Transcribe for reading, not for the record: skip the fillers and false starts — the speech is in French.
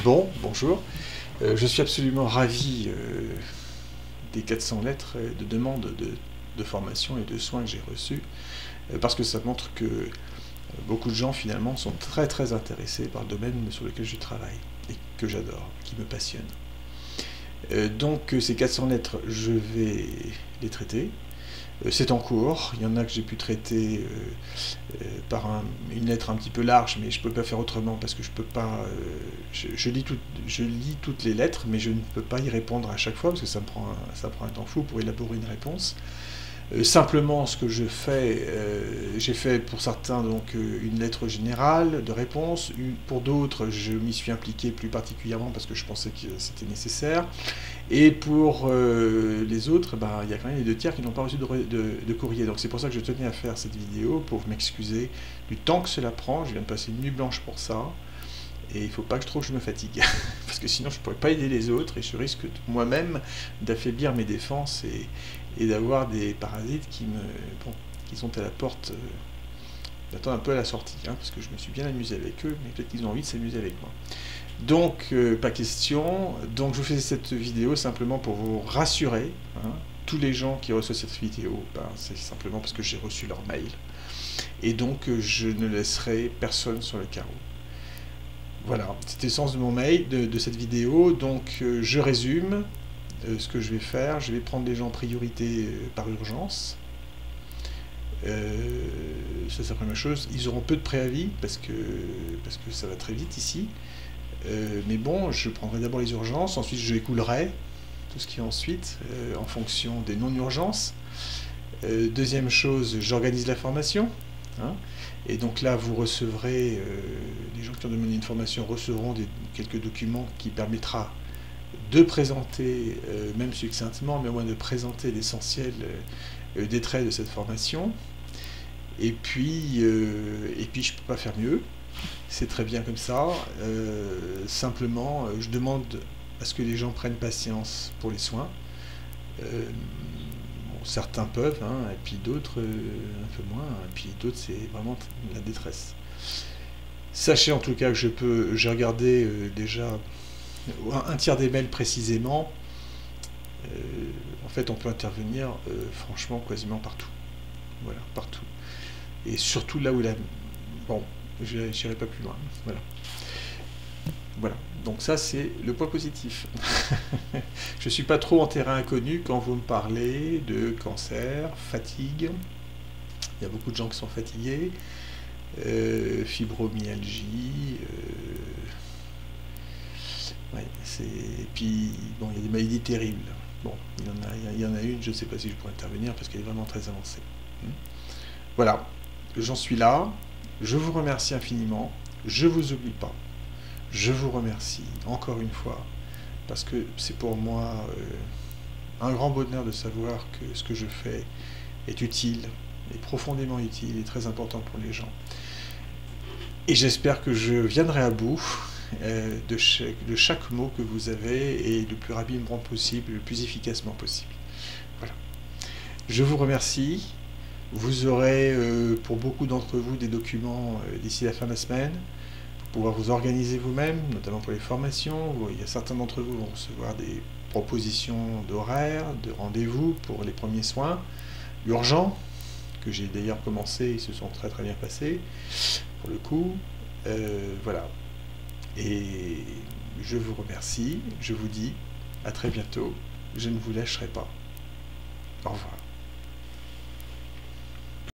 Bon, bonjour. Je suis absolument ravi des 400 lettres de demande de formation et de soins que j'ai reçus, parce que ça montre que beaucoup de gens finalement sont très intéressés par le domaine sur lequel je travaille et que j'adore, qui me passionne. Donc ces 400 lettres, je vais les traiter. C'est en cours, il y en a que j'ai pu traiter par une lettre un petit peu large, mais je ne peux pas faire autrement parce que je peux pas. Je lis toutes les lettres, mais je ne peux pas y répondre à chaque fois parce que ça prend un temps fou pour élaborer une réponse. Simplement, ce que je fais, j'ai fait pour certains donc une lettre générale de réponse. Pour d'autres, je m'y suis impliqué plus particulièrement parce que je pensais que c'était nécessaire. Et pour les autres, ben, il y a quand même les 2 tiers qui n'ont pas reçu de courrier. Donc c'est pour ça que je tenais à faire cette vidéo, pour m'excuser du temps que cela prend. Je viens de passer une nuit blanche pour ça. Et il ne faut pas que je me fatigue. Parce que sinon je ne pourrais pas aider les autres et je risque moi-même d'affaiblir mes défenses et d'avoir des parasites qui sont à la porte, d'attendre un peu à la sortie. Hein, parce que je me suis bien amusé avec eux, mais peut-être qu'ils ont envie de s'amuser avec moi. Donc, pas question. Donc, je vous fais cette vidéo simplement pour vous rassurer. Hein. Tous les gens qui reçoivent cette vidéo, ben, c'est simplement parce que j'ai reçu leur mail. Et donc, je ne laisserai personne sur le carreau. Voilà, c'était le sens de mon mail, de cette vidéo. Donc, je résume ce que je vais faire. Je vais prendre les gens en priorité par urgence. Ça, c'est la première chose. Ils auront peu de préavis parce que ça va très vite ici. Mais bon, je prendrai d'abord les urgences, ensuite je écoulerai tout ce qui est ensuite, en fonction des non-urgences. Deuxième chose, j'organise la formation. Hein, et donc là, vous recevrez, les gens qui ont demandé une formation recevront quelques documents qui permettra de présenter, même succinctement, mais au moins de présenter l'essentiel des traits de cette formation. Et puis je ne peux pas faire mieux. C'est très bien comme ça. Simplement, je demande à ce que les gens prennent patience pour les soins. Bon, certains peuvent, hein, et puis d'autres un peu moins, et puis d'autres c'est vraiment la détresse. Sachez en tout cas que j'ai regardé déjà un tiers des mails précisément. En fait, on peut intervenir franchement quasiment partout. Voilà, partout. Et surtout là où la... Bon, je n'irai pas plus loin. Voilà. Voilà. Donc ça, c'est le point positif. Je ne suis pas trop en terrain inconnu quand vous me parlez de cancer, fatigue. Il y a beaucoup de gens qui sont fatigués. Fibromyalgie. Ouais, et puis, bon, il y a des maladies terribles. Bon, il y en a une, je ne sais pas si je pourrais intervenir parce qu'elle est vraiment très avancée. Voilà, j'en suis là. Je vous remercie infiniment. Je ne vous oublie pas. Je vous remercie encore une fois parce que c'est pour moi un grand bonheur de savoir que ce que je fais est utile, est profondément utile et très important pour les gens. Et j'espère que je viendrai à bout de chaque mot que vous avez et le plus rapidement possible, le plus efficacement possible. Voilà. Je vous remercie. Vous aurez pour beaucoup d'entre vous des documents d'ici la fin de la semaine pour pouvoir vous organiser vous-même, notamment pour les formations. Il y a certains d'entre vous qui vont recevoir des propositions d'horaires, de rendez-vous pour les premiers soins urgents, que j'ai d'ailleurs commencé, ils se sont très bien passés pour le coup. Voilà. Et je vous remercie, je vous dis à très bientôt, je ne vous lâcherai pas. Au revoir.